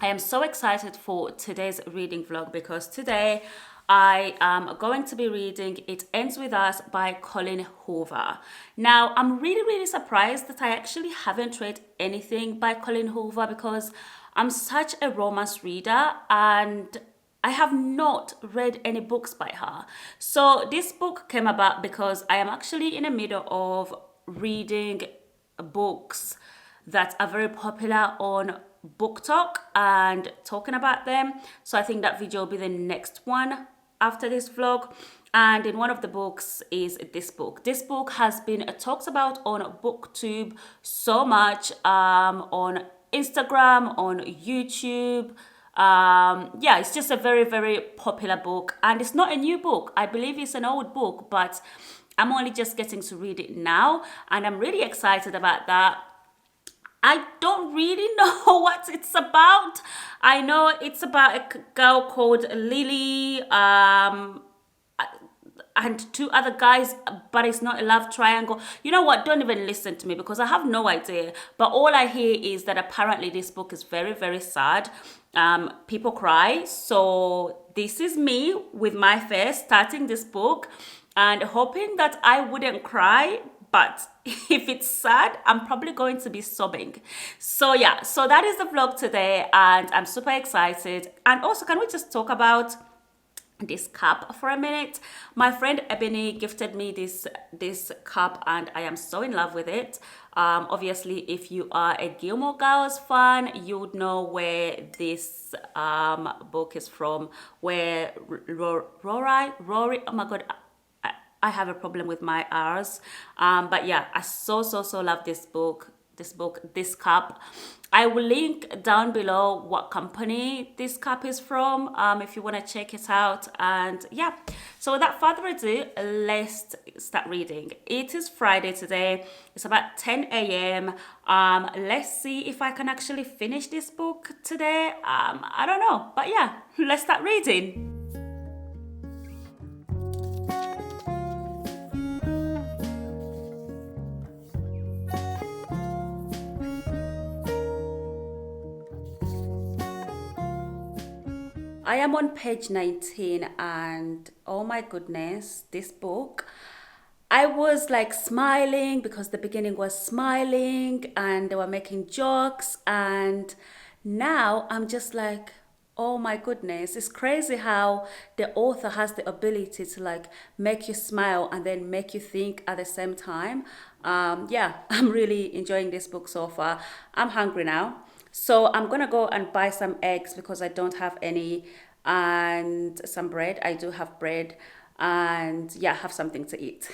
I am so excited for today's reading vlog because today I am going to be reading It Ends With Us by Colleen Hoover. Now, I'm really surprised that I actually haven't read anything by Colleen Hoover because I'm such a romance reader and I have not read any books by her. So this book came about because I am actually in the middle of reading books that are very popular on Book Talk and talking about them. So I think that video will be the next one after this vlog. And in one of the books is this book. This book has been talked about on BookTube so much, on Instagram, on YouTube. Yeah, it's just a very popular book, and it's not a new book. I believe it's an old book, but I'm only just getting to read it now, and I'm really excited about that. I don't really know what it's about. I know it's about a girl called Lily, and two other guys, but it's not a love triangle. You know what? Don't even listen to me because I have no idea. But all I hear is that apparently this book is very sad. People cry. So this is me with my face starting this book and hoping that I wouldn't cry. But if it's sad, I'm probably going to be sobbing. So yeah, so that is the vlog today and I'm super excited. And also, can we just talk about this cup for a minute? My friend Ebony gifted me this cup and I am so in love with it. Obviously, if you are a Gilmore Girls fan, you would know where this book is from, where Rory, oh my god, I have a problem with my R's. But yeah, I so love this cup. I will link down below what company this cup is from, if you want to check it out. And yeah, so without further ado, let's start reading. It is Friday today. It's about 10 a.m. Let's see if I can actually finish this book today. I don't know, but yeah, let's start reading. I am on page 19 and oh my goodness, this book, I was like smiling because the beginning was smiling and they were making jokes, and now I'm just like, oh my goodness, it's crazy how the author has the ability to like make you smile and then make you think at the same time. Yeah, I'm really enjoying this book so far. I'm hungry now. So I'm gonna go and buy some eggs because I don't have any, and some bread. I do have bread, and yeah, have something to eat.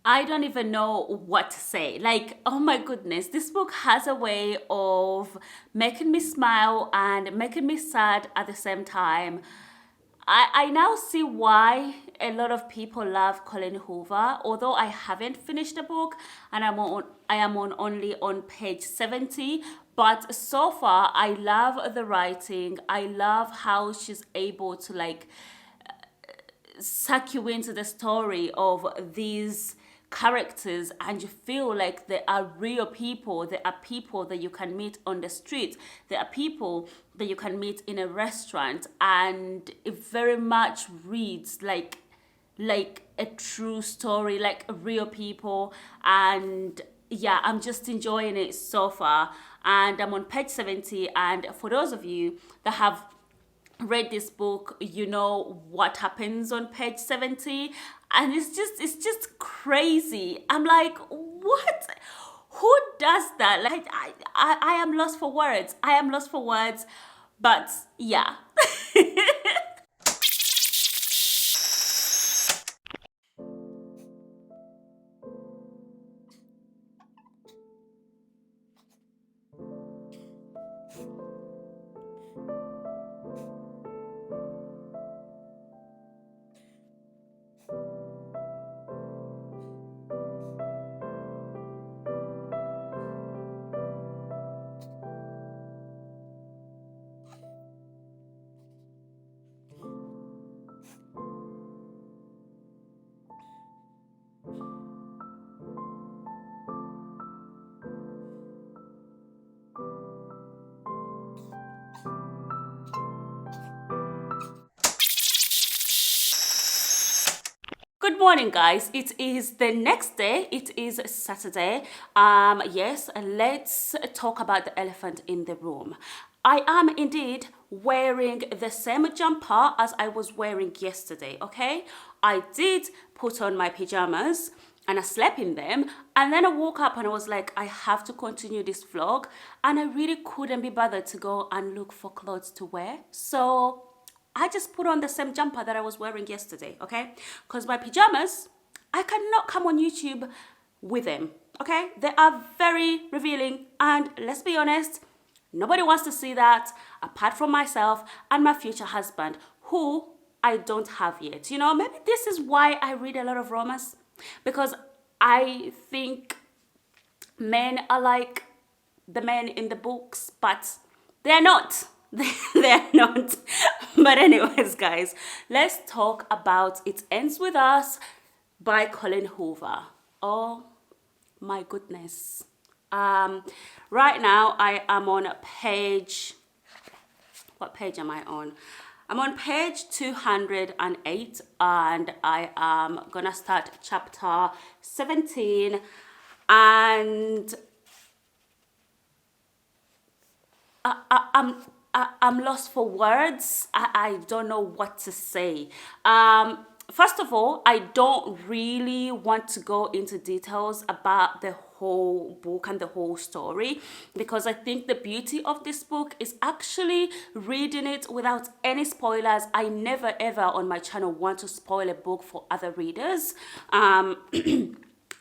I don't even know what to say. Like, oh my goodness, this book has a way of making me smile and making me sad at the same time. I now see why a lot of people love Colleen Hoover, although I haven't finished the book and I am on only on page 70. But so far, I love the writing. I love how she's able to like suck you into the story of these characters, and you feel like they are real people. They are people that you can meet on the street. They are people that you can meet in a restaurant, and it very much reads like a true story, like real people. And yeah, I'm just enjoying it so far. And I'm on page 70. And for those of you that have read this book, you know what happens on page 70. And it's just crazy. I'm like, what? Who does that? Like, I am lost for words. I am lost for words. But yeah. Good morning, guys. It is the next day. It is Saturday. Yes, let's talk about the elephant in the room. I am indeed wearing the same jumper as I was wearing yesterday, okay? I did put on my pajamas and I slept in them, and then I woke up and I was like, I have to continue this vlog, and I really couldn't be bothered to go and look for clothes to wear. So I just put on the same jumper that I was wearing yesterday, okay? Because my pajamas, I cannot come on YouTube with them, okay? They are very revealing, and let's be honest, nobody wants to see that apart from myself and my future husband, who I don't have yet. You know, maybe this is why I read a lot of romance, because I think men are like the men in the books, but they're not. They're not. But anyways, guys, let's talk about It Ends With Us by Colleen Hoover. Oh my goodness. Right now I am on page, what page am I on? I'm on page 208, and I am gonna start chapter 17, and I'm lost for words. I don't know what to say. First of all, I don't really want to go into details about the whole book and the whole story, because I think the beauty of this book is actually reading it without any spoilers. I never ever on my channel want to spoil a book for other readers.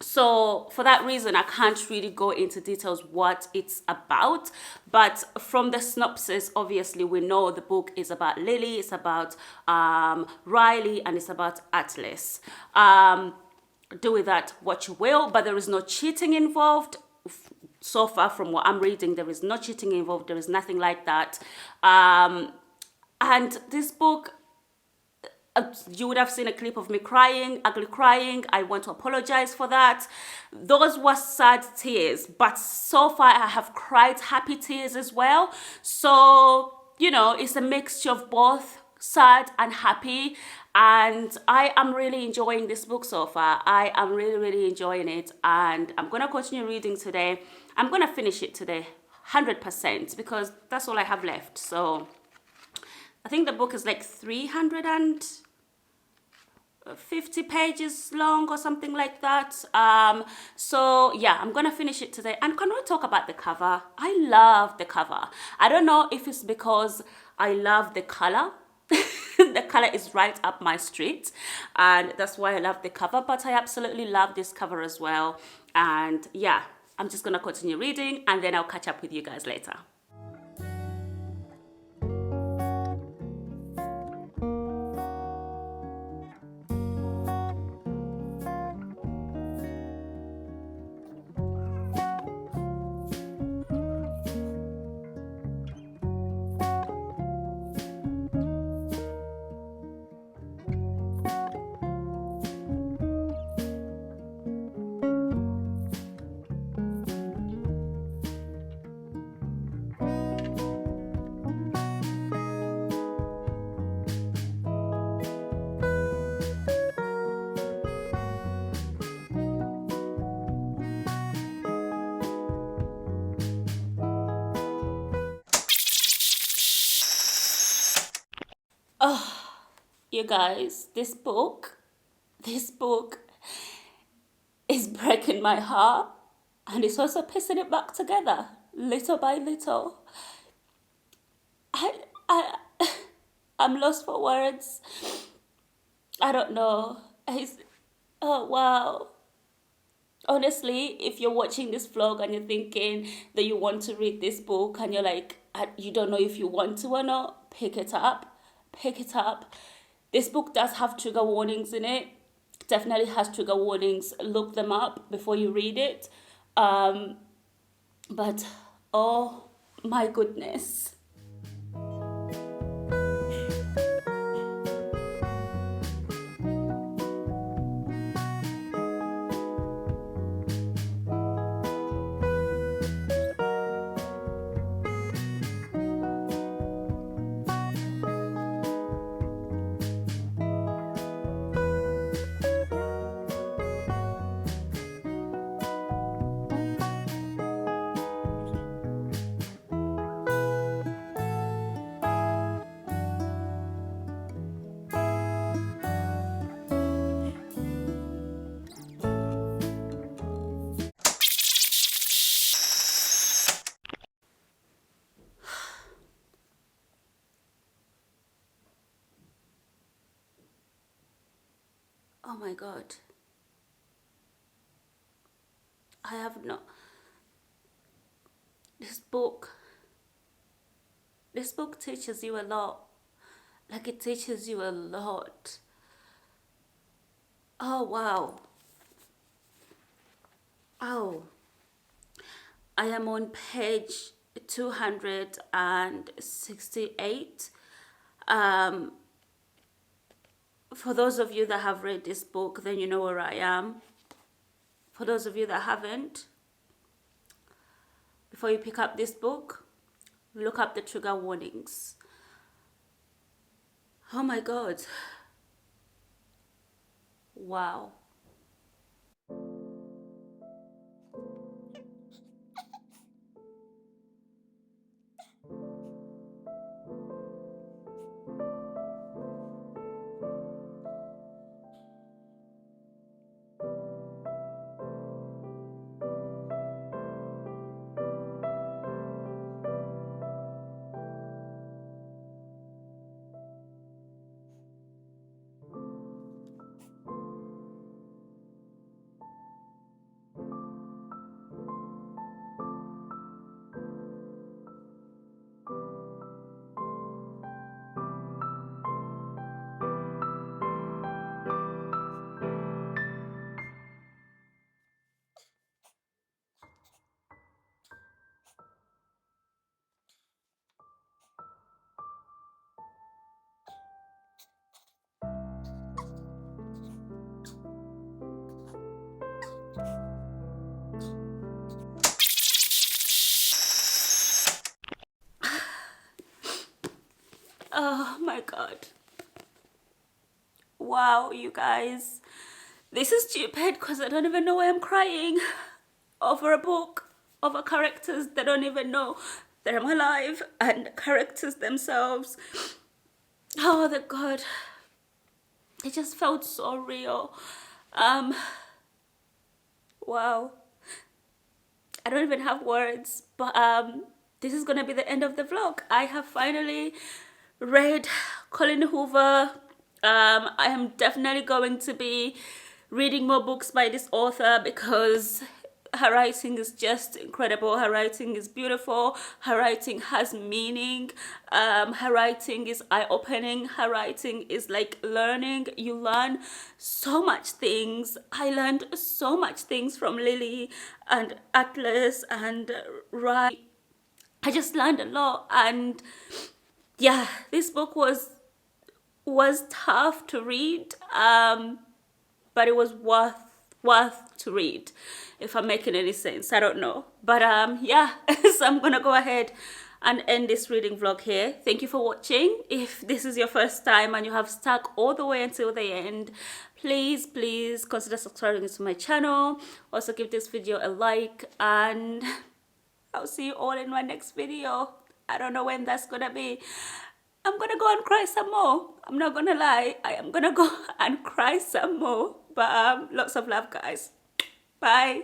So for that reason, I can't really go into details what it's about. But from the synopsis, obviously, we know the book is about Lily, it's about Riley, and it's about Atlas. Do with that what you will, but there is no cheating involved. So far from what I'm reading, there is no cheating involved. There is nothing like that. And this book, you would have seen a clip of me crying, ugly crying. I want to apologize for that. Those were sad tears, but so far I have cried happy tears as well. So, you know, it's a mixture of both sad and happy. And I am really enjoying this book so far. I am really, really enjoying it. And I'm going to continue reading today. I'm going to finish it today, 100%, because that's all I have left. So I think the book is like 350 pages long or something like that. So yeah, I'm gonna finish it today. And can we talk about the cover? I love the cover. I don't know if it's because I love the color. The color is right up my street, and that's why I love the cover, but I absolutely love this cover as well. And yeah, I'm just gonna continue reading, and then I'll catch up with you guys later. you guys, this book is breaking my heart, and it's also piecing it back together little by little. I, I, I'm lost for words. I don't know. Oh wow. Honestly, if you're watching this vlog and you're thinking that you want to read this book and you're like, you don't know if you want to or not, pick it up. Pick it up. This book does have trigger warnings in it. Definitely has trigger warnings. Look them up before you read it. But oh my goodness. Oh my God. I have not. This book teaches you a lot. Like, it teaches you a lot. Oh wow. Oh, I am on page 268. For those of you that have read this book, then you know where I am. For those of you that haven't, before you pick up this book, look up the trigger warnings. Oh my God. Wow. Oh my God. Wow, you guys. This is stupid because I don't even know why I'm crying over a book, over characters that don't even know that I'm alive, and characters themselves. Oh, the God. It just felt so real. Wow. I don't even have words, but this is gonna be the end of the vlog. I have finally read Colleen Hoover. I am definitely going to be reading more books by this author because her writing is just incredible. Her writing is beautiful. Her writing has meaning. Her writing is eye-opening. Her writing is like learning. You learn so much things. I learned so much things from Lily and Atlas and Rai. I just learned a lot, and yeah, this book was tough to read, but it was worth to read, if I'm making any sense. I don't know, but yeah. So I'm gonna go ahead and end this reading vlog here. Thank you for watching. If this is your first time and you have stuck all the way until the end, please consider subscribing to my channel. Also give this video a like, and I'll see you all in my next video. I don't know when that's gonna be. I'm gonna go and cry some more. I'm not gonna lie. I am gonna go and cry some more. But lots of love, guys. Bye.